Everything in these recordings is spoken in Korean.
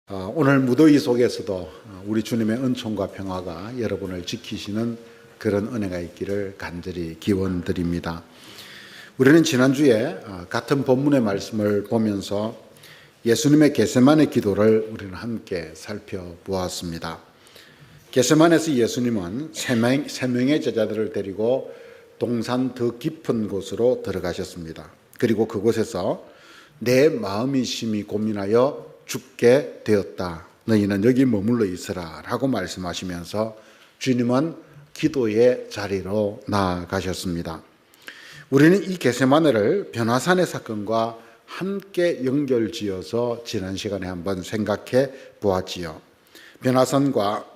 오늘 무더위 속에서도 우리 주님의 은총과 평화가 여러분을 지키시는 그런 은혜가 있기를 간절히 기원드립니다. 우리는 지난주에 같은 본문의 말씀을 보면서 예수님의 겟세마네 기도를 우리는 함께 살펴보았습니다. 겟세마네에서 예수님은 세 명의 제자들을 데리고 동산 더 깊은 곳으로 들어가셨습니다. 그리고 그곳에서 내 마음이 심히 고민하여 죽게 되었다. 너희는 여기 머물러 있으라 라고 말씀하시면서 주님은 기도의 자리로 나아가셨습니다. 우리는 이 겟세마네를 변화산의 사건과 함께 연결지어서 지난 시간에 한번 생각해 보았지요. 변화산과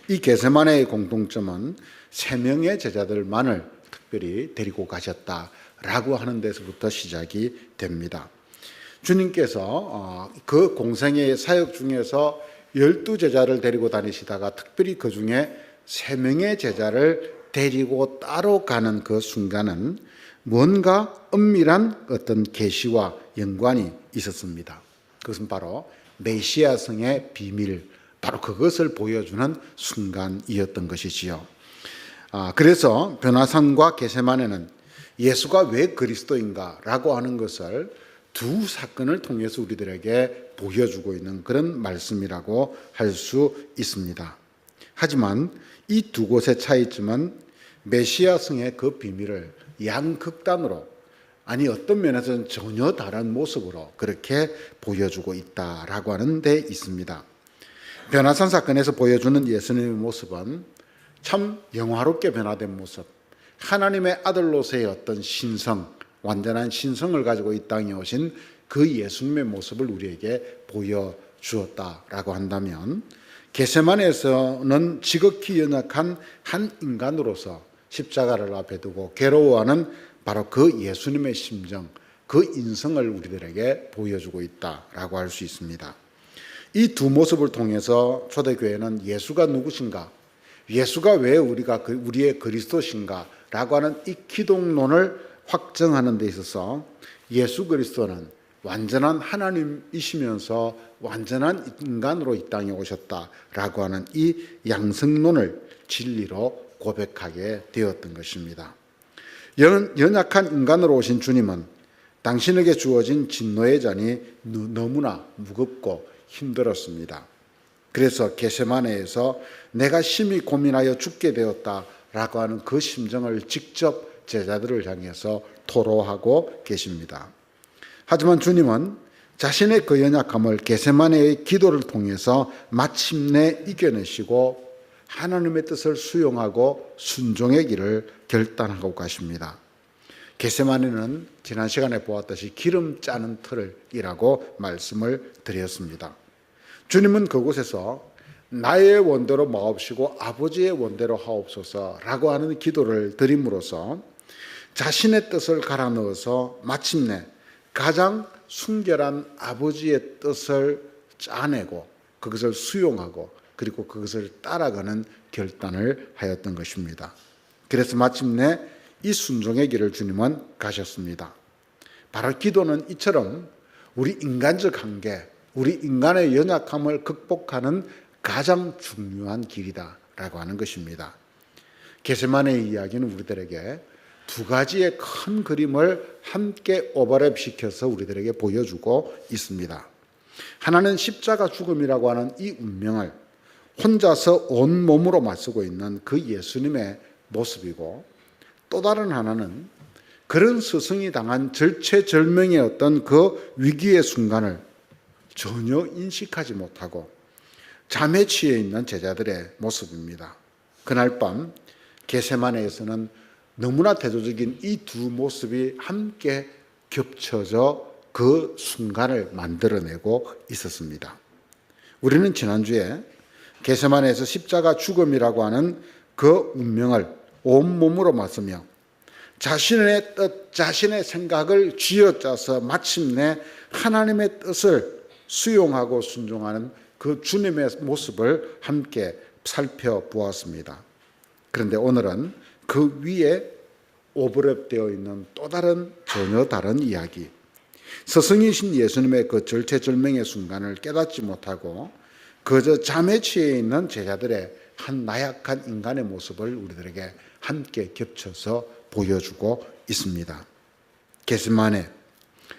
이 겟세마네의 공통점은 세 명의 제자들만을 특별히 데리고 가셨다라고 하는 데서부터 시작이 됩니다. 주님께서 그 공생의 사역 중에서 12제자를 데리고 다니시다가 특별히 그 중에 3명의 제자를 데리고 따로 가는 그 순간은 뭔가 은밀한 어떤 계시와 연관이 있었습니다. 그것은 바로 메시아성의 비밀, 바로 그것을 보여주는 순간이었던 것이지요. 그래서 변화산과 겟세마네는 예수가 왜 그리스도인가라고 하는 것을 두 사건을 통해서 우리들에게 보여주고 있는 그런 말씀이라고 할 수 있습니다. 하지만 이 두 곳의 차이점은 메시아성의 그 비밀을 양극단으로, 아니 어떤 면에서는 전혀 다른 모습으로 그렇게 보여주고 있다라고 하는 데 있습니다. 변화산 사건에서 보여주는 예수님의 모습은 참 영화롭게 변화된 모습, 하나님의 아들로서의 어떤 신성, 완전한 신성을 가지고 이 땅에 오신 그 예수님의 모습을 우리에게 보여주었다라고 한다면, 겟세마네에서는 지극히 연약한 한 인간으로서 십자가를 앞에 두고 괴로워하는 바로 그 예수님의 심정, 그 인성을 우리들에게 보여주고 있다라고 할 수 있습니다. 이 두 모습을 통해서 초대교회는 예수가 누구신가, 예수가 왜 우리의 그리스도신가 라고 하는 이 기독론을 확정하는 데 있어서 예수 그리스도는 완전한 하나님이시면서 완전한 인간으로 이 땅에 오셨다라고 하는 이 양성론을 진리로 고백하게 되었던 것입니다. 연약한 인간으로 오신 주님은 당신에게 주어진 진노의 잔이 너무나 무겁고 힘들었습니다. 그래서 겟세마네에서 내가 심히 고민하여 죽게 되었다라고 하는 그 심정을 직접 제자들을 향해서 토로하고 계십니다. 하지만 주님은 자신의 그 연약함을 겟세마네의 기도를 통해서 마침내 이겨내시고 하나님의 뜻을 수용하고 순종의 길을 결단하고 가십니다. 겟세마네는 지난 시간에 보았듯이 기름 짜는 틀이라고 말씀을 드렸습니다. 주님은 그곳에서 나의 원대로 마옵시고 아버지의 원대로 하옵소서라고 하는 기도를 드림으로써 자신의 뜻을 갈아 넣어서 마침내 가장 순결한 아버지의 뜻을 짜내고 그것을 수용하고 그리고 그것을 따라가는 결단을 하였던 것입니다. 그래서 마침내 이 순종의 길을 주님은 가셨습니다. 바로 기도는 이처럼 우리 인간적 한계, 우리 인간의 연약함을 극복하는 가장 중요한 길이다라고 하는 것입니다. 겟세마네의 이야기는 우리들에게 두 가지의 큰 그림을 함께 오버랩시켜서 우리들에게 보여주고 있습니다. 하나는 십자가 죽음이라고 하는 이 운명을 혼자서 온몸으로 맞서고 있는 그 예수님의 모습이고, 또 다른 하나는 그런 스승이 당한 절체절명의 어떤 그 위기의 순간을 전혀 인식하지 못하고 잠에 취해 있는 제자들의 모습입니다. 그날 밤 겟세마네에서는 너무나 대조적인 이 두 모습이 함께 겹쳐져 그 순간을 만들어내고 있었습니다. 우리는 지난주에 겟세마네에서 십자가 죽음이라고 하는 그 운명을 온몸으로 맞으며 자신의 뜻, 자신의 생각을 쥐어짜서 마침내 하나님의 뜻을 수용하고 순종하는 그 주님의 모습을 함께 살펴보았습니다. 그런데 오늘은 그 위에 오버랩되어 있는 또 다른 전혀 다른 이야기, 스승이신 예수님의 그 절체절명의 순간을 깨닫지 못하고 그저 잠에 취해 있는 제자들의 한 나약한 인간의 모습을 우리들에게 함께 겹쳐서 보여주고 있습니다. 겟세마네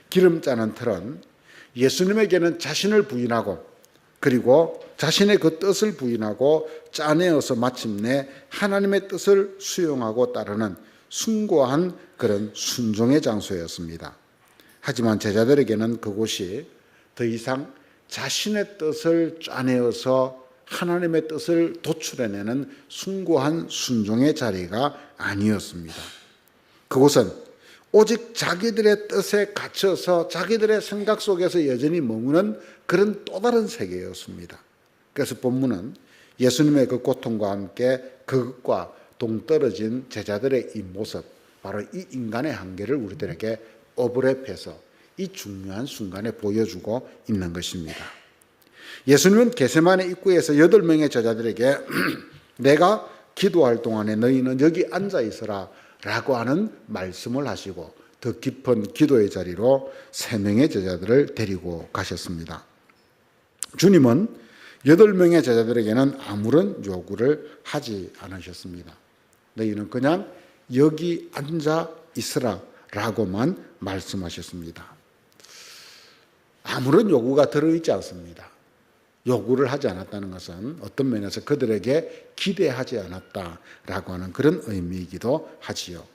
기름 짜는 틀은 예수님에게는 자신을 부인하고 그리고 자신의 그 뜻을 부인하고 짜내어서 마침내 하나님의 뜻을 수용하고 따르는 숭고한 그런 순종의 장소였습니다. 하지만 제자들에게는 그곳이 더 이상 자신의 뜻을 짜내어서 하나님의 뜻을 도출해내는 숭고한 순종의 자리가 아니었습니다. 그곳은 오직 자기들의 뜻에 갇혀서 자기들의 생각 속에서 여전히 머무는 그런 또 다른 세계였습니다. 그래서 본문은 예수님의 그 고통과 함께 그것과 동떨어진 제자들의 이 모습, 바로 이 인간의 한계를 우리들에게 오버랩해서 이 중요한 순간에 보여주고 있는 것입니다. 예수님은 겟세마네 입구에서 8명의 제자들에게 내가 기도할 동안에 너희는 여기 앉아 있어라 라고 하는 말씀을 하시고 더 깊은 기도의 자리로 3명의 제자들을 데리고 가셨습니다. 주님은 8명의 제자들에게는 아무런 요구를 하지 않으셨습니다. 너희는 그냥 여기 앉아 있으라 라고만 말씀하셨습니다. 아무런 요구가 들어있지 않습니다. 요구를 하지 않았다는 것은 어떤 면에서 그들에게 기대하지 않았다라고 하는 그런 의미이기도 하지요.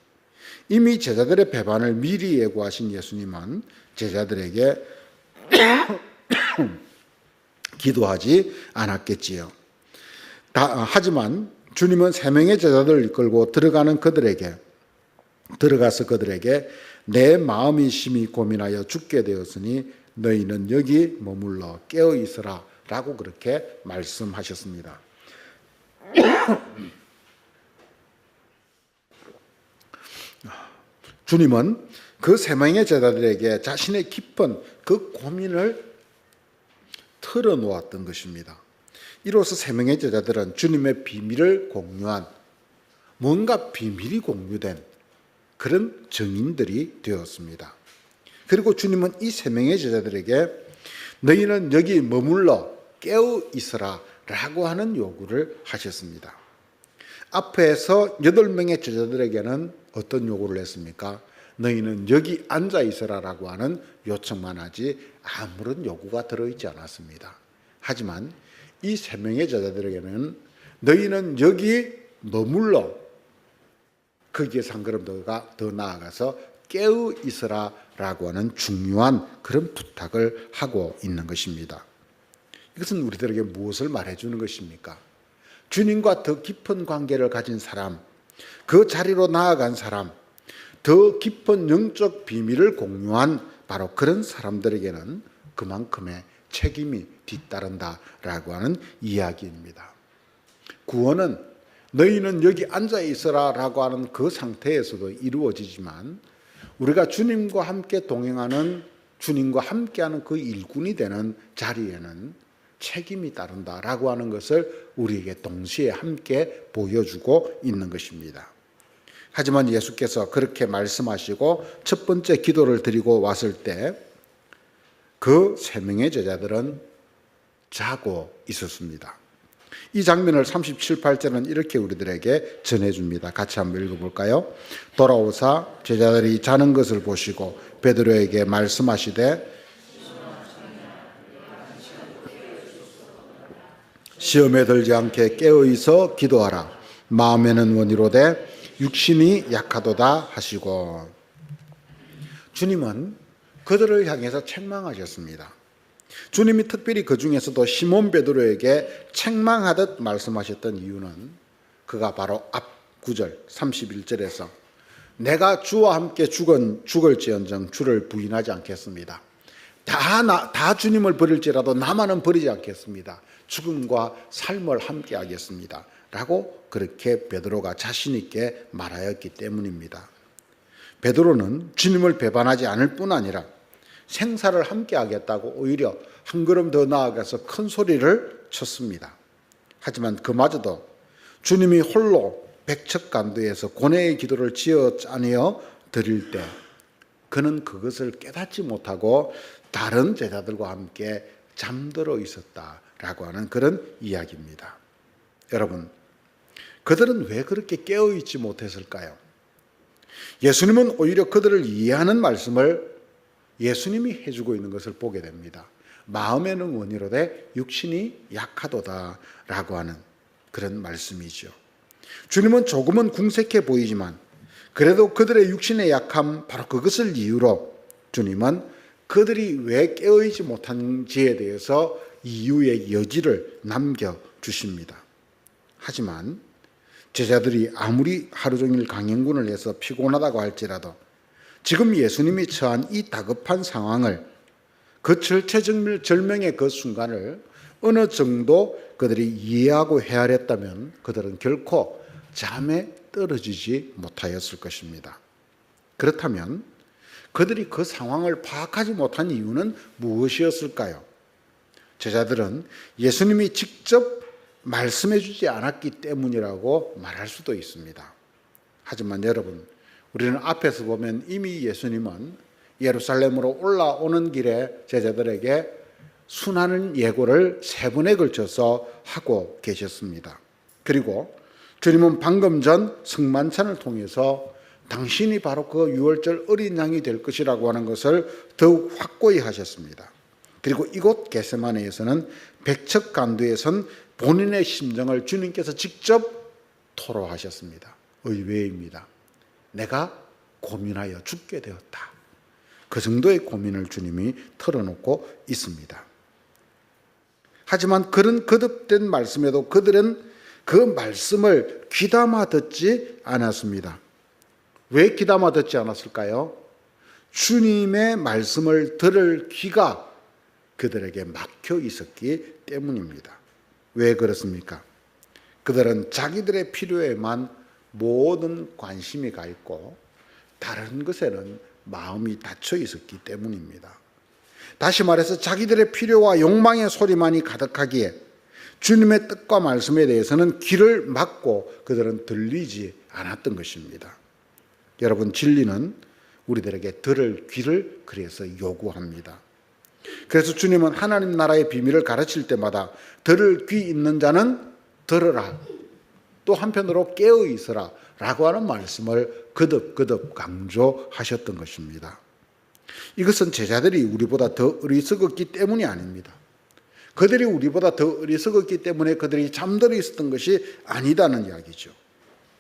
이미 제자들의 배반을 미리 예고하신 예수님은 제자들에게 기도하지 않았겠지요. 하지만 주님은 3명의 제자들을 이끌고 들어가서 그들에게 내 마음이 심히 고민하여 죽게 되었으니 너희는 여기 머물러 깨어 있으라 라고 그렇게 말씀하셨습니다. 주님은 그 3명의 제자들에게 자신의 깊은 그 고민을 털어놓았던 것입니다. 이로써 3명의 제자들은 주님의 비밀을 공유한 뭔가 비밀이 공유된 그런 증인들이 되었습니다. 그리고 주님은 이 3명의 제자들에게 너희는 여기 머물러 깨어 있으라 라고 하는 요구를 하셨습니다. 앞에서 8명의 제자들에게는 어떤 요구를 했습니까? 너희는 여기 앉아 있으라 라고 하는 요청만 하지 아무런 요구가 들어있지 않았습니다. 하지만 이 3명의 제자들에게는 너희는 여기 머물러 거기에서 한 걸음 더 나아가서 깨어 있으라 라고 하는 중요한 그런 부탁을 하고 있는 것입니다. 이것은 우리들에게 무엇을 말해주는 것입니까? 주님과 더 깊은 관계를 가진 사람, 그 자리로 나아간 사람, 더 깊은 영적 비밀을 공유한 바로 그런 사람들에게는 그만큼의 책임이 뒤따른다라고 하는 이야기입니다. 구원은 너희는 여기 앉아 있으라 라고 하는 그 상태에서도 이루어지지만 우리가 주님과 함께 동행하는, 주님과 함께하는 그 일꾼이 되는 자리에는 책임이 따른다라고 하는 것을 우리에게 동시에 함께 보여주고 있는 것입니다. 하지만 예수께서 그렇게 말씀하시고 첫 번째 기도를 드리고 왔을 때 그 3명의 제자들은 자고 있었습니다. 이 장면을 37, 8절은 이렇게 우리들에게 전해줍니다. 같이 한번 읽어볼까요? 돌아오사 제자들이 자는 것을 보시고 베드로에게 말씀하시되 시험에 들지 않게 깨어있어 기도하라. 마음에는 원이로되 육신이 약하도다 하시고, 주님은 그들을 향해서 책망하셨습니다. 주님이 특별히 그 중에서도 시몬 베드로에게 책망하듯 말씀하셨던 이유는 그가 바로 앞 9절 31절에서 내가 주와 함께 죽을지언정 주를 부인하지 않겠습니다. 다 주님을 버릴지라도 나만은 버리지 않겠습니다. 죽음과 삶을 함께 하겠습니다. 라고 그렇게 베드로가 자신 있게 말하였기 때문입니다. 베드로는 주님을 배반하지 않을 뿐 아니라 생사를 함께 하겠다고 오히려 한 걸음 더 나아가서 큰 소리를 쳤습니다. 하지만 그마저도 주님이 홀로 백척간두에서 고뇌의 기도를 지어 짜내어 드릴 때 그는 그것을 깨닫지 못하고 다른 제자들과 함께 잠들어 있었다라고 하는 그런 이야기입니다. 여러분, 그들은 왜 그렇게 깨어있지 못했을까요? 예수님은 오히려 그들을 이해하는 말씀을 예수님이 해주고 있는 것을 보게 됩니다. 마음에는 원이로되 육신이 약하도다라고 하는 그런 말씀이죠. 주님은 조금은 궁색해 보이지만 그래도 그들의 육신의 약함, 바로 그것을 이유로 주님은 그들이 왜 깨어있지 못한지에 대해서 이유의 여지를 남겨주십니다. 하지만 제자들이 아무리 하루 종일 강행군을 해서 피곤하다고 할지라도 지금 예수님이 처한 이 다급한 상황을, 그 절체절명의 그 순간을 어느 정도 그들이 이해하고 헤아렸다면 그들은 결코 잠에 떨어지지 못하였을 것입니다. 그렇다면 그들이 그 상황을 파악하지 못한 이유는 무엇이었을까요? 제자들은 예수님이 직접 말씀해 주지 않았기 때문이라고 말할 수도 있습니다. 하지만 여러분, 우리는 앞에서 보면 이미 예수님은 예루살렘으로 올라오는 길에 제자들에게 순환 예고를 3번에 걸쳐서 하고 계셨습니다. 그리고 주님은 방금 전 성만찬을 통해서 당신이 바로 그 유월절 어린 양이 될 것이라고 하는 것을 더욱 확고히 하셨습니다. 그리고 이곳 겟세마네에서는 백척간두에 선 본인의 심정을 주님께서 직접 토로하셨습니다. 의외입니다. 내가 고민하여 죽게 되었다. 그 정도의 고민을 주님이 털어놓고 있습니다. 하지만 그런 거듭된 말씀에도 그들은 그 말씀을 귀담아 듣지 않았습니다. 왜 귀담아 듣지 않았을까요? 주님의 말씀을 들을 귀가 그들에게 막혀 있었기 때문입니다. 왜 그렇습니까? 그들은 자기들의 필요에만 모든 관심이 가 있고 다른 것에는 마음이 닫혀 있었기 때문입니다. 다시 말해서 자기들의 필요와 욕망의 소리만이 가득하기에 주님의 뜻과 말씀에 대해서는 귀를 막고 그들은 들리지 않았던 것입니다. 여러분, 진리는 우리들에게 들을 귀를 그래서 요구합니다. 그래서 주님은 하나님 나라의 비밀을 가르칠 때마다 들을 귀 있는 자는 들으라, 또 한편으로 깨어 있으라 라고 하는 말씀을 거듭 강조하셨던 것입니다. 이것은 제자들이 우리보다 더 어리석었기 때문이 아닙니다. 그들이 우리보다 더 어리석었기 때문에 그들이 잠들어 있었던 것이 아니다는 이야기죠.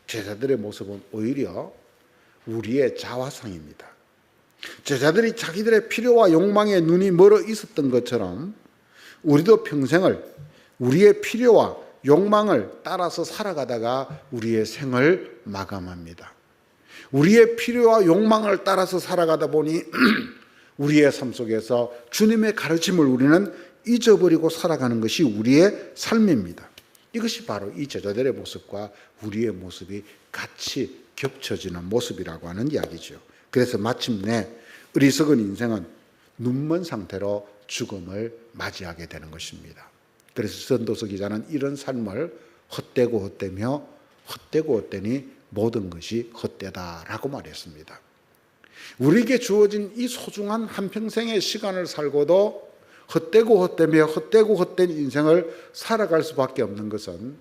제자들의 모습은 오히려 우리의 자화상입니다. 제자들이 자기들의 필요와 욕망에 눈이 멀어 있었던 것처럼 우리도 평생을 우리의 필요와 욕망을 따라서 살아가다가 우리의 생을 마감합니다. 우리의 필요와 욕망을 따라서 살아가다 보니 우리의 삶 속에서 주님의 가르침을 우리는 잊어버리고 살아가는 것이 우리의 삶입니다. 이것이 바로 이 제자들의 모습과 우리의 모습이 같이 겹쳐지는 모습이라고 하는 이야기죠. 그래서 마침내 어리석은 인생은 눈먼 상태로 죽음을 맞이하게 되는 것입니다. 그래서 전도서 기자는 이런 삶을 헛되고 헛되며 헛되고 헛되니 모든 것이 헛되다라고 말했습니다. 우리에게 주어진 이 소중한 한평생의 시간을 살고도 헛되고 헛되며 헛되고 헛된 인생을 살아갈 수밖에 없는 것은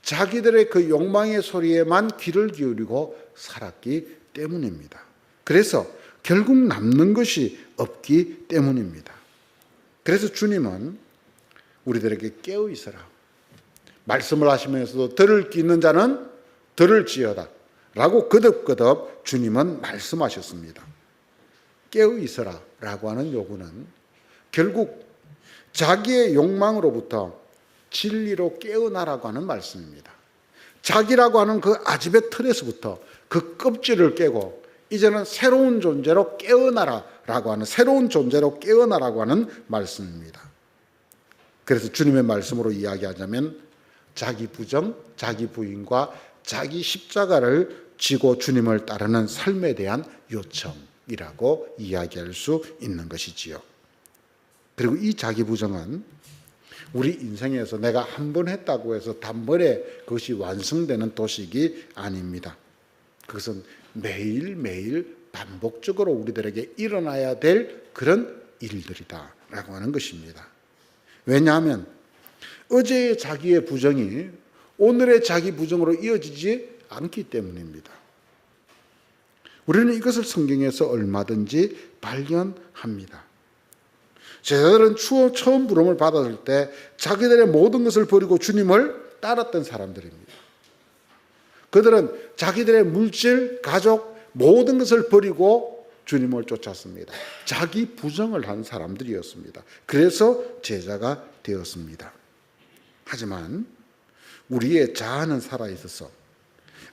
자기들의 그 욕망의 소리에만 귀를 기울이고 살았기 때문입니다. 그래서 결국 남는 것이 없기 때문입니다. 그래서 주님은 우리들에게 깨어 있어라, 말씀을 하시면서도 들을 귀 있는 자는 들을지어다 라고 거듭 주님은 말씀하셨습니다. 깨어 있어라 라고 하는 요구는 결국 자기의 욕망으로부터 진리로 깨어나라고 하는 말씀입니다. 자기라고 하는 그 아집의 틀에서부터 그 껍질을 깨고 이제는 새로운 존재로 깨어나라라고 하는, 새로운 존재로 깨어나라고 하는 말씀입니다. 그래서 주님의 말씀으로 이야기하자면 자기 부정, 자기 부인과 자기 십자가를 지고 주님을 따르는 삶에 대한 요청이라고 이야기할 수 있는 것이지요. 그리고 이 자기 부정은 우리 인생에서 내가 한 번 했다고 해서 단번에 그것이 완성되는 도식이 아닙니다. 그것은 매일매일 반복적으로 우리들에게 일어나야 될 그런 일들이다라고 하는 것입니다. 왜냐하면 어제의 자기의 부정이 오늘의 자기 부정으로 이어지지 않기 때문입니다. 우리는 이것을 성경에서 얼마든지 발견합니다. 제자들은 처음 부름을 받았을 때 자기들의 모든 것을 버리고 주님을 따랐던 사람들입니다. 그들은 자기들의 물질, 가족, 모든 것을 버리고 주님을 쫓았습니다. 자기 부정을 한 사람들이었습니다. 그래서 제자가 되었습니다. 하지만 우리의 자아는 살아있어서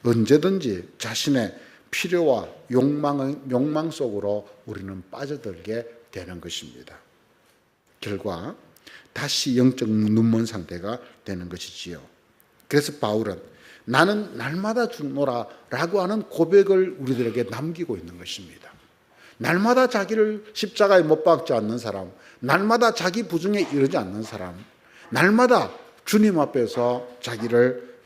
언제든지 자신의 필요와 욕망 속으로 우리는 빠져들게 되는 것입니다. 결과 다시 영적 눈먼 상태가 되는 것이지요. 그래서 바울은 나는 날마다 죽노라 라고 하는 고백을 우리들에게 남기고 있는 것입니다. 날마다 자기를 십자가에 못 박지 않는 사람, 날마다 자기 부정에 이르지 않는 사람, 날마다 주님 앞에서 자기를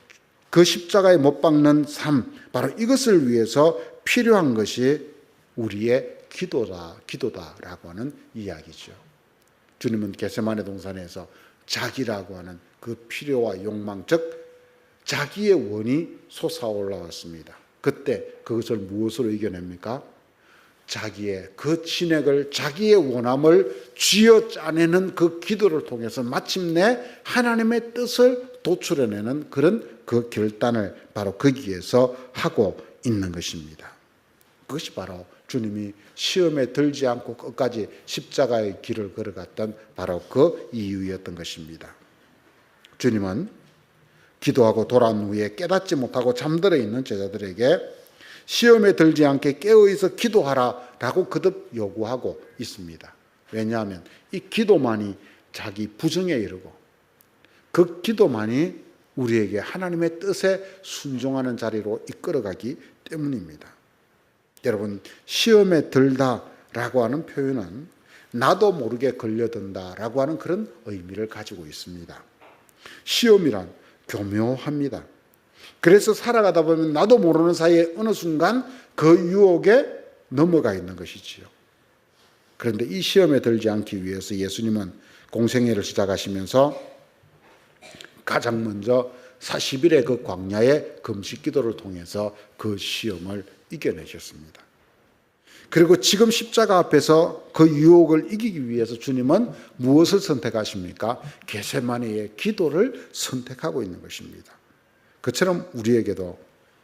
그 십자가에 못 박는 삶, 바로 이것을 위해서 필요한 것이 우리의 기도다라고 하는 이야기죠. 주님은 겟세마네 동산에서 자기라고 하는 그 필요와 욕망, 즉 자기의 원이 솟아올라왔습니다. 그때 그것을 무엇으로 이겨냅니까? 자기의 그 진액을, 자기의 원함을 쥐어짜내는 그 기도를 통해서 마침내 하나님의 뜻을 도출해내는 그런 그 결단을 바로 거기에서 하고 있는 것입니다. 그것이 바로 주님이 시험에 들지 않고 끝까지 십자가의 길을 걸어갔던 바로 그 이유였던 것입니다. 주님은 기도하고 돌아온 후에 깨닫지 못하고 잠들어 있는 제자들에게 시험에 들지 않게 깨어있어 기도하라라고 거듭 요구하고 있습니다. 왜냐하면 이 기도만이 자기 부정에 이르고 그 기도만이 우리에게 하나님의 뜻에 순종하는 자리로 이끌어가기 때문입니다. 여러분, 시험에 들다라고 하는 표현은 나도 모르게 걸려든다라고 하는 그런 의미를 가지고 있습니다. 시험이란 교묘합니다. 그래서 살아가다 보면 나도 모르는 사이에 어느 순간 그 유혹에 넘어가 있는 것이지요. 그런데 이 시험에 들지 않기 위해서 예수님은 공생애를 시작하시면서 가장 먼저 40일의 그 광야의 금식 기도를 통해서 그 시험을 이겨내셨습니다. 그리고 지금 십자가 앞에서 그 유혹을 이기기 위해서 주님은 무엇을 선택하십니까? 겟세마네의 기도를 선택하고 있는 것입니다. 그처럼 우리에게도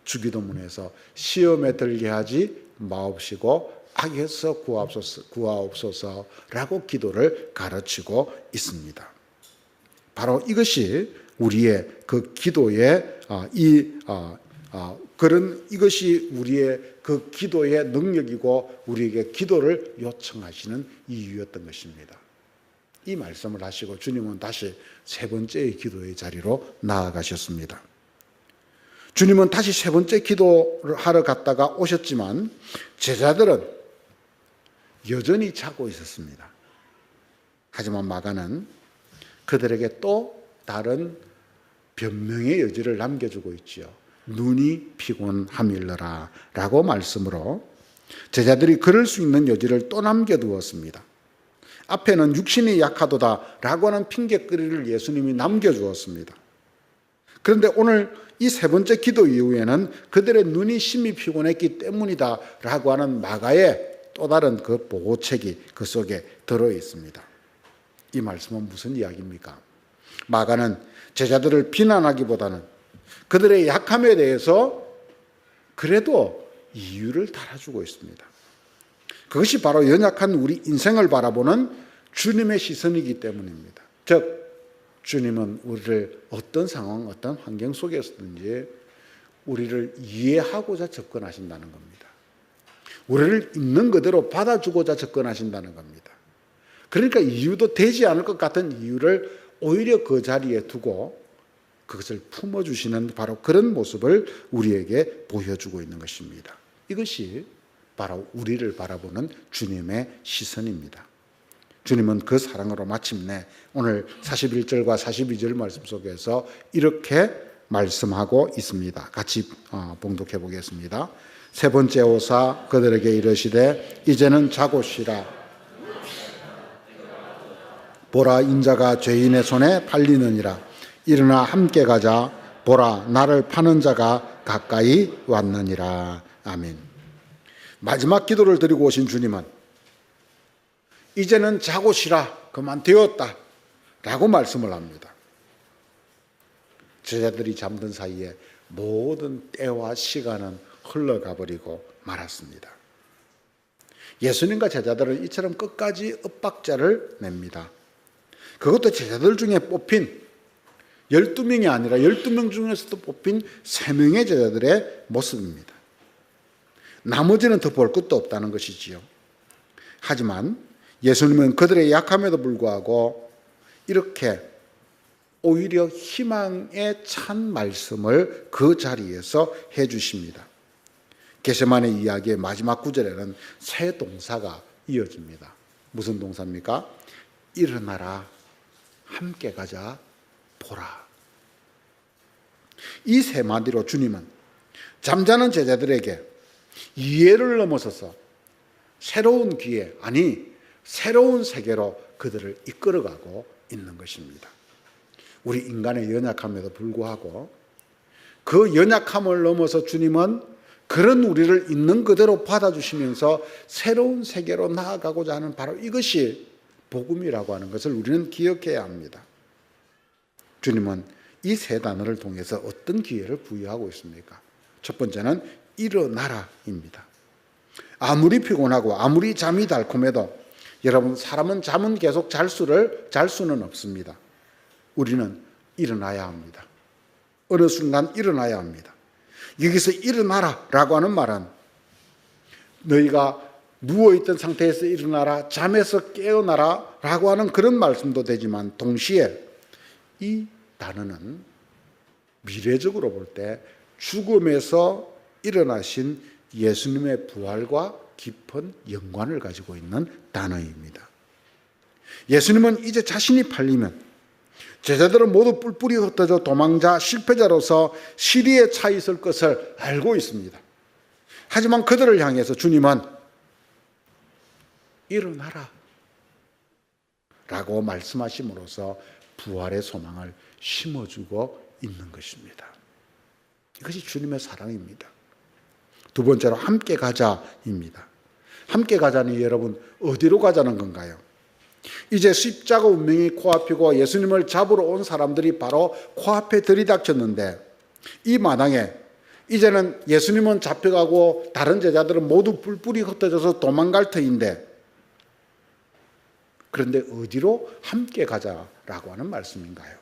주기도문에서 시험에 들게 하지 마옵시고 악에서 구하옵소서라고 기도를 가르치고 있습니다. 바로 이것이 우리의 그 기도의 이것이 우리의 그 기도의 능력이고 우리에게 기도를 요청하시는 이유였던 것입니다. 이 말씀을 하시고 주님은 다시 세 번째의 기도의 자리로 나아가셨습니다. 주님은 다시 세 번째 기도를 하러 갔다가 오셨지만 제자들은 여전히 자고 있었습니다. 하지만 마가는 그들에게 또 다른 변명의 여지를 남겨주고 있지요. 눈이 피곤함일러라 라고 말씀으로 제자들이 그럴 수 있는 여지를 또 남겨두었습니다. 앞에는 육신이 약하도다 라고 하는 핑계거리를 예수님이 남겨주었습니다. 그런데 오늘 이 세 번째 기도 이후에는 그들의 눈이 심히 피곤했기 때문이다 라고 하는 마가의 또 다른 그 보고책이 그 속에 들어 있습니다. 이 말씀은 무슨 이야기입니까? 마가는 제자들을 비난하기보다는 그들의 약함에 대해서 그래도 이유를 달아주고 있습니다. 그것이 바로 연약한 우리 인생을 바라보는 주님의 시선이기 때문입니다. 즉 주님은 우리를 어떤 상황, 어떤 환경 속에서든지 우리를 이해하고자 접근하신다는 겁니다. 우리를 있는 그대로 받아주고자 접근하신다는 겁니다. 그러니까 이유도 되지 않을 것 같은 이유를 오히려 그 자리에 두고 그것을 품어주시는 바로 그런 모습을 우리에게 보여주고 있는 것입니다. 이것이 바로 우리를 바라보는 주님의 시선입니다. 주님은 그 사랑으로 마침내 오늘 41절과 42절 말씀 속에서 이렇게 말씀하고 있습니다. 같이 봉독해 보겠습니다. 세 번째 오사 그들에게 이르시되 이제는 자고 쉬라. 보라, 인자가 죄인의 손에 팔리느니라. 일어나 함께 가자. 보라, 나를 파는 자가 가까이 왔느니라. 아멘. 마지막 기도를 드리고 오신 주님은 이제는 자고 쉬라. 그만 되었다. 라고 말씀을 합니다. 제자들이 잠든 사이에 모든 때와 시간은 흘러가 버리고 말았습니다. 예수님과 제자들은 이처럼 끝까지 엇박자를 냅니다. 그것도 제자들 중에 뽑힌 12명이 아니라 12명 중에서도 뽑힌 3명의 제자들의 모습입니다. 나머지는 더 볼 것도 없다는 것이지요. 하지만 예수님은 그들의 약함에도 불구하고 이렇게 오히려 희망에 찬 말씀을 그 자리에서 해주십니다. 겟세마네 이야기의 마지막 구절에는 세 동사가 이어집니다. 무슨 동사입니까? 일어나라, 함께 가자, 보라. 이 세 마디로 주님은 잠자는 제자들에게 이해를 넘어서서 새로운 기회, 아니 새로운 세계로 그들을 이끌어가고 있는 것입니다. 우리 인간의 연약함에도 불구하고 그 연약함을 넘어서 주님은 그런 우리를 있는 그대로 받아주시면서 새로운 세계로 나아가고자 하는 바로 이것이 복음이라고 하는 것을 우리는 기억해야 합니다. 주님은 이 세 단어를 통해서 어떤 기회를 부여하고 있습니까? 첫 번째는 일어나라입니다. 아무리 피곤하고 아무리 잠이 달콤해도 여러분, 사람은 잠은 계속 잘 수는 없습니다. 우리는 일어나야 합니다. 어느 순간 일어나야 합니다. 여기서 일어나라 라고 하는 말은 너희가 누워있던 상태에서 일어나라, 잠에서 깨어나라 라고 하는 그런 말씀도 되지만 동시에 이 단어는 미래적으로 볼 때 죽음에서 일어나신 예수님의 부활과 깊은 연관을 가지고 있는 단어입니다. 예수님은 이제 자신이 팔리면 제자들은 모두 뿔뿔이 흩어져 도망자, 실패자로서 시리에 차 있을 것을 알고 있습니다. 하지만 그들을 향해서 주님은 일어나라 라고 말씀하심으로써 부활의 소망을 심어주고 있는 것입니다. 이것이 주님의 사랑입니다. 두 번째로 함께 가자입니다. 함께 가자니 여러분, 어디로 가자는 건가요? 이제 십자가 운명이 코앞이고 예수님을 잡으러 온 사람들이 바로 코앞에 들이닥쳤는데 이 마당에 이제는 예수님은 잡혀가고 다른 제자들은 모두 뿔뿔이 흩어져서 도망갈 터인데, 그런데 어디로 함께 가자라고 하는 말씀인가요?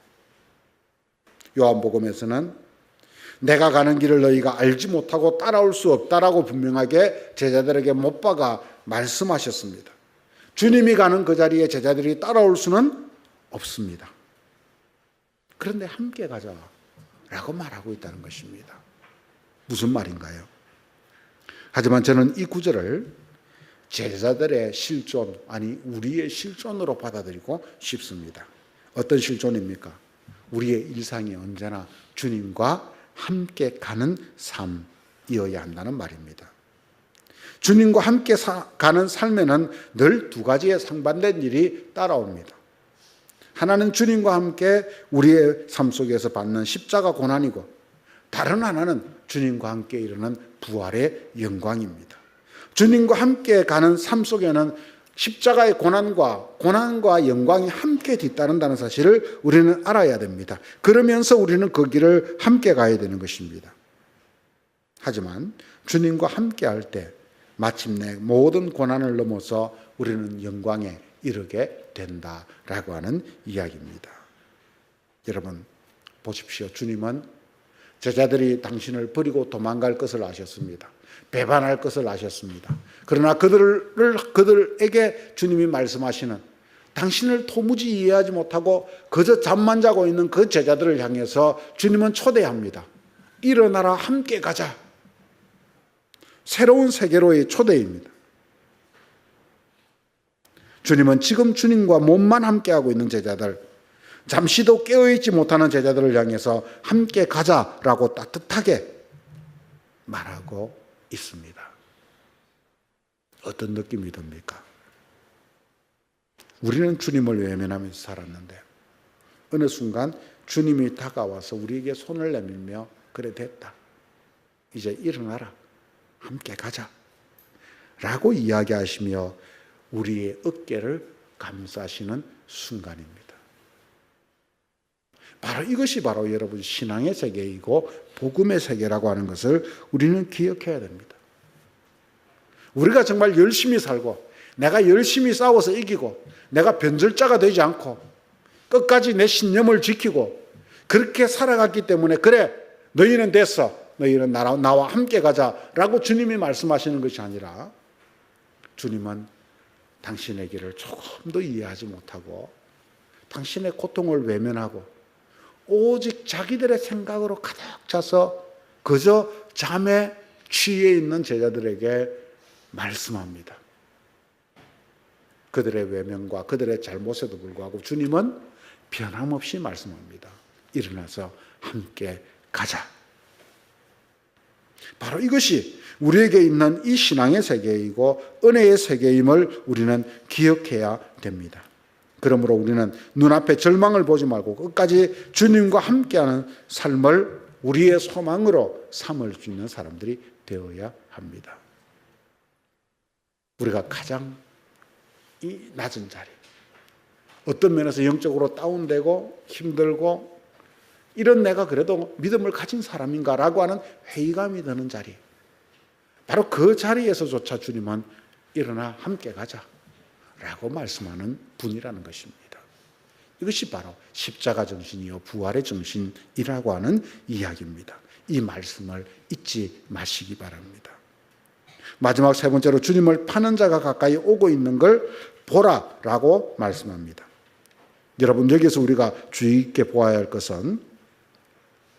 요한복음에서는 내가 가는 길을 너희가 알지 못하고 따라올 수 없다라고 분명하게 제자들에게 못 박아 말씀하셨습니다. 주님이 가는 그 자리에 제자들이 따라올 수는 없습니다. 그런데 함께 가자라고 말하고 있다는 것입니다. 무슨 말인가요? 하지만 저는 이 구절을 제자들의 실존, 아니 우리의 실존으로 받아들이고 싶습니다. 어떤 실존입니까? 우리의 일상이 언제나 주님과 함께 가는 삶이어야 한다는 말입니다. 주님과 함께 가는 삶에는 늘 두 가지의 상반된 일이 따라옵니다. 하나는 주님과 함께 우리의 삶 속에서 받는 십자가 고난이고, 다른 하나는 주님과 함께 이루는 부활의 영광입니다. 주님과 함께 가는 삶 속에는 십자가의 고난과 영광이 함께 뒤따른다는 사실을 우리는 알아야 됩니다. 그러면서 우리는 그 길을 함께 가야 되는 것입니다. 하지만 주님과 함께 할 때 마침내 모든 고난을 넘어서 우리는 영광에 이르게 된다라고 하는 이야기입니다. 여러분 보십시오. 주님은 제자들이 당신을 버리고 도망갈 것을 아셨습니다. 배반할 것을 아셨습니다. 그러나 그들에게 주님이 말씀하시는, 당신을 도무지 이해하지 못하고 그저 잠만 자고 있는 그 제자들을 향해서 주님은 초대합니다. 일어나라, 함께 가자. 새로운 세계로의 초대입니다. 주님은 지금 주님과 몸만 함께하고 있는 제자들, 잠시도 깨어있지 못하는 제자들을 향해서 함께 가자라고 따뜻하게 말하고 있습니다. 어떤 느낌이 듭니까? 우리는 주님을 외면하면서 살았는데 어느 순간 주님이 다가와서 우리에게 손을 내밀며 그래 됐다. 이제 일어나라. 함께 가자. 라고 이야기하시며 우리의 어깨를 감싸시는 순간입니다. 바로 이것이 바로 여러분 신앙의 세계이고 복음의 세계라고 하는 것을 우리는 기억해야 됩니다. 우리가 정말 열심히 살고 내가 열심히 싸워서 이기고 내가 변절자가 되지 않고 끝까지 내 신념을 지키고 그렇게 살아갔기 때문에 그래 너희는 됐어. 너희는 나와 함께 가자라고 주님이 말씀하시는 것이 아니라 주님은 당신의 길을 조금도 이해하지 못하고 당신의 고통을 외면하고 오직 자기들의 생각으로 가득 차서 그저 잠에 취해 있는 제자들에게 말씀합니다. 그들의 외면과 그들의 잘못에도 불구하고 주님은 변함없이 말씀합니다. 일어나서 함께 가자. 바로 이것이 우리에게 있는 이 신앙의 세계이고 은혜의 세계임을 우리는 기억해야 됩니다. 그러므로 우리는 눈앞에 절망을 보지 말고 끝까지 주님과 함께하는 삶을 우리의 소망으로 삼을 수 있는 사람들이 되어야 합니다. 우리가 가장 이 낮은 자리, 어떤 면에서 영적으로 다운되고 힘들고 이런 내가 그래도 믿음을 가진 사람인가라고 하는 회의감이 드는 자리, 바로 그 자리에서조차 주님은 일어나 함께 가자라고 말씀하는 분이라는 것입니다. 이것이 바로 십자가 정신이요 부활의 정신이라고 하는 이야기입니다. 이 말씀을 잊지 마시기 바랍니다. 마지막 세 번째로 주님을 파는 자가 가까이 오고 있는 걸 보라라고 말씀합니다. 여러분 여기서 우리가 주의 있게 보아야 할 것은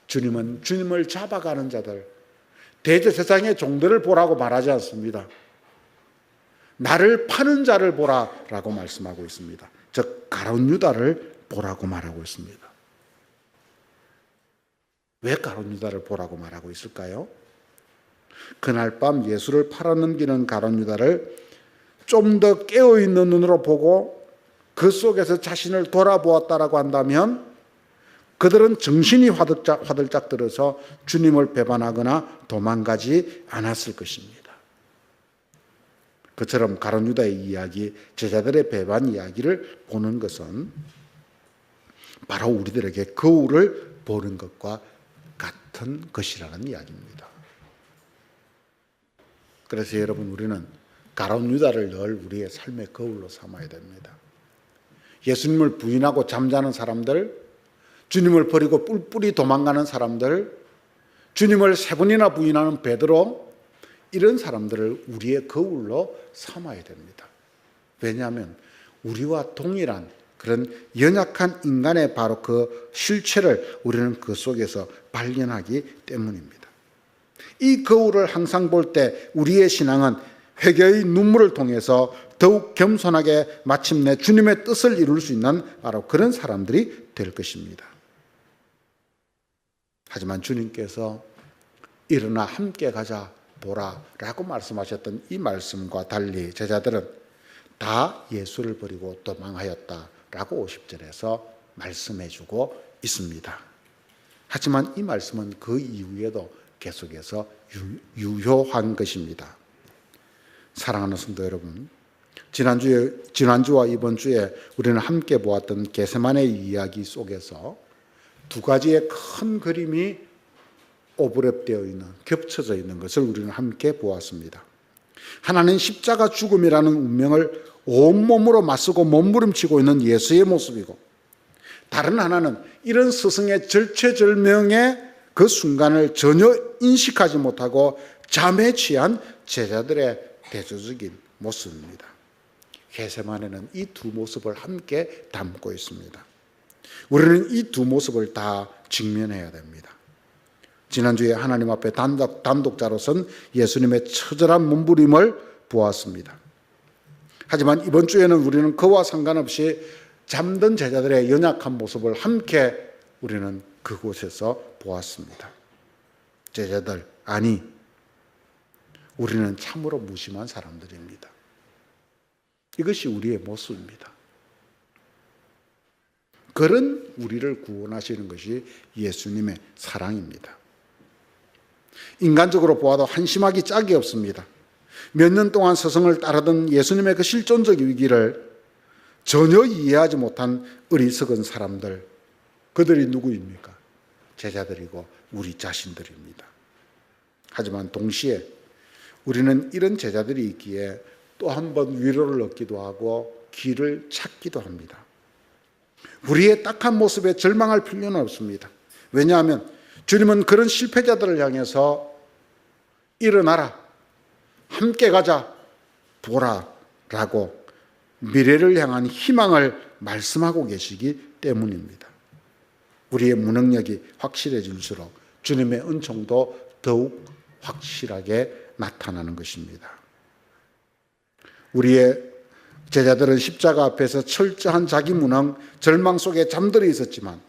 주님은 주님을 잡아가는 자들, 대제사장의 종들을 보라고 말하지 않습니다. 나를 파는 자를 보라라고 말씀하고 있습니다. 즉 가룟 유다를 보라고 말하고 있습니다. 왜 가룟 유다를 보라고 말하고 있을까요? 그날 밤 예수를 팔아넘기는 가룟 유다를 좀 더 깨어있는 눈으로 보고 그 속에서 자신을 돌아보았다라고 한다면 그들은 정신이 화들짝 들어서 주님을 배반하거나 도망가지 않았을 것입니다. 그처럼 가룟 유다의 이야기, 제자들의 배반 이야기를 보는 것은 바로 우리들에게 거울을 보는 것과 같은 것이라는 이야기입니다. 그래서 여러분 우리는 가룟 유다를 늘 우리의 삶의 거울로 삼아야 됩니다. 예수님을 부인하고 잠자는 사람들, 주님을 버리고 뿔뿔이 도망가는 사람들, 주님을 세 번이나 부인하는 베드로, 이런 사람들을 우리의 거울로 삼아야 됩니다. 왜냐하면 우리와 동일한 그런 연약한 인간의 바로 그 실체를 우리는 그 속에서 발견하기 때문입니다. 이 거울을 항상 볼 때 우리의 신앙은 회개의 눈물을 통해서 더욱 겸손하게 마침내 주님의 뜻을 이룰 수 있는 바로 그런 사람들이 될 것입니다. 하지만 주님께서 일어나 함께 가자 보라 라고 말씀하셨던 이 말씀과 달리 제자들은 다 예수를 버리고 도망하였다 라고 50절에서 말씀해 주고 있습니다. 하지만 이 말씀은 그 이후에도 계속해서 유효한 것입니다. 사랑하는 성도 여러분, 지난주와 이번 주에 우리는 함께 보았던 겟세마네 이야기 속에서 두 가지의 큰 그림이 오버랩되어 있는, 겹쳐져 있는 것을 우리는 함께 보았습니다. 하나는 십자가 죽음이라는 운명을 온몸으로 맞서고 몸부림치고 있는 예수의 모습이고, 다른 하나는 이런 스승의 절체절명의 그 순간을 전혀 인식하지 못하고 잠에 취한 제자들의 대조적인 모습입니다. 겟세마네는 이 두 모습을 함께 담고 있습니다. 우리는 이 두 모습을 다 직면해야 됩니다. 지난주에 하나님 앞에 단독자로선 예수님의 처절한 몸부림을 보았습니다. 하지만 이번 주에는 우리는 그와 상관없이 잠든 제자들의 연약한 모습을 함께 우리는 그곳에서 보았습니다. 제자들, 아니 우리는 참으로 무심한 사람들입니다. 이것이 우리의 모습입니다. 그런 우리를 구원하시는 것이 예수님의 사랑입니다. 인간적으로 보아도 한심하기 짝이 없습니다. 몇 년 동안 스승을 따르던 예수님의 그 실존적 위기를 전혀 이해하지 못한 어리석은 사람들, 그들이 누구입니까? 제자들이고 우리 자신들입니다. 하지만 동시에 우리는 이런 제자들이 있기에 또 한 번 위로를 얻기도 하고 길을 찾기도 합니다. 우리의 딱한 모습에 절망할 필요는 없습니다. 왜냐하면 주님은 그런 실패자들을 향해서 일어나라, 함께 가자, 보라 라고 미래를 향한 희망을 말씀하고 계시기 때문입니다. 우리의 무능력이 확실해질수록 주님의 은총도 더욱 확실하게 나타나는 것입니다. 우리의 제자들은 십자가 앞에서 철저한 자기 무능, 절망 속에 잠들어 있었지만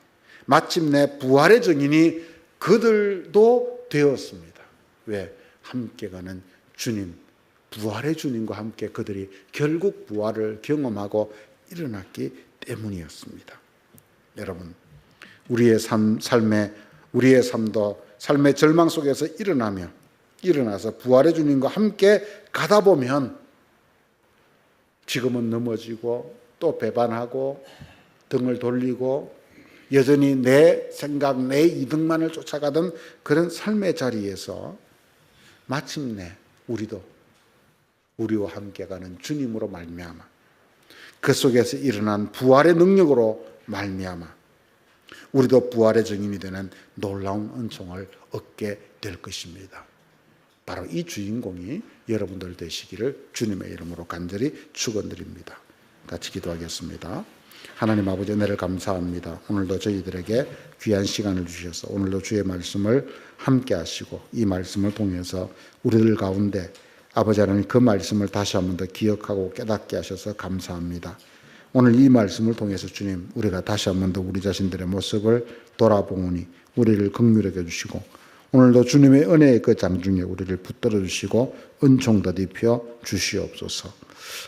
마침내 부활의 증인이 그들도 되었습니다. 왜? 함께 가는 주님, 부활의 주님과 함께 그들이 결국 부활을 경험하고 일어났기 때문이었습니다. 여러분, 우리의 삶도 삶의 절망 속에서 일어나서 부활의 주님과 함께 가다 보면 지금은 넘어지고 또 배반하고 등을 돌리고 여전히 내 생각, 내 이득만을 쫓아가던 그런 삶의 자리에서 마침내 우리도 우리와 함께 가는 주님으로 말미암아 그 속에서 일어난 부활의 능력으로 말미암아 우리도 부활의 증인이 되는 놀라운 은총을 얻게 될 것입니다. 바로 이 주인공이 여러분들 되시기를 주님의 이름으로 간절히 축원드립니다. 같이 기도하겠습니다. 하나님 아버지, 은혜를 감사합니다. 오늘도 저희들에게 귀한 시간을 주셔서 오늘도 주의 말씀을 함께 하시고 이 말씀을 통해서 우리들 가운데 아버지 하나님 그 말씀을 다시 한 번 더 기억하고 깨닫게 하셔서 감사합니다. 오늘 이 말씀을 통해서 주님, 우리가 다시 한 번 더 우리 자신들의 모습을 돌아보니 우리를 긍휼하게 해주시고 오늘도 주님의 은혜의 그 장중에 우리를 붙들어 주시고 은총 더입혀 주시옵소서.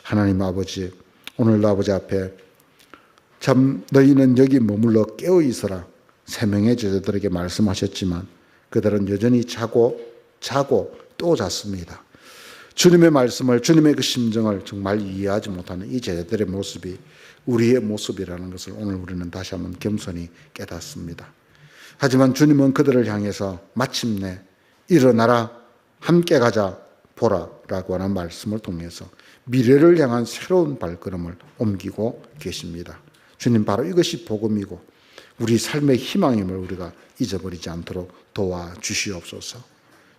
하나님 아버지, 오늘도 아버지 앞에 참 너희는 여기 머물러 깨어 있어라 세 명의 제자들에게 말씀하셨지만 그들은 여전히 자고 또 잤습니다. 주님의 말씀을, 주님의 그 심정을 정말 이해하지 못하는 이 제자들의 모습이 우리의 모습이라는 것을 오늘 우리는 다시 한번 겸손히 깨닫습니다. 하지만 주님은 그들을 향해서 마침내 일어나라, 함께 가자, 보라 라고 하는 말씀을 통해서 미래를 향한 새로운 발걸음을 옮기고 계십니다. 주님, 바로 이것이 복음이고 우리 삶의 희망임을 우리가 잊어버리지 않도록 도와주시옵소서.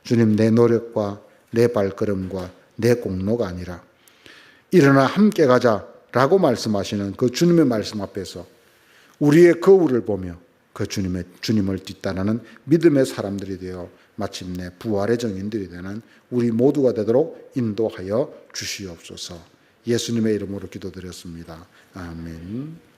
주님, 내 노력과 내 발걸음과 내 공로가 아니라 일어나 함께 가자라고 말씀하시는 그 주님의 말씀 앞에서 우리의 거울을 보며 그 주님을 뒤따르는 믿음의 사람들이 되어 마침내 부활의 증인들이 되는 우리 모두가 되도록 인도하여 주시옵소서. 예수님의 이름으로 기도드렸습니다. 아멘.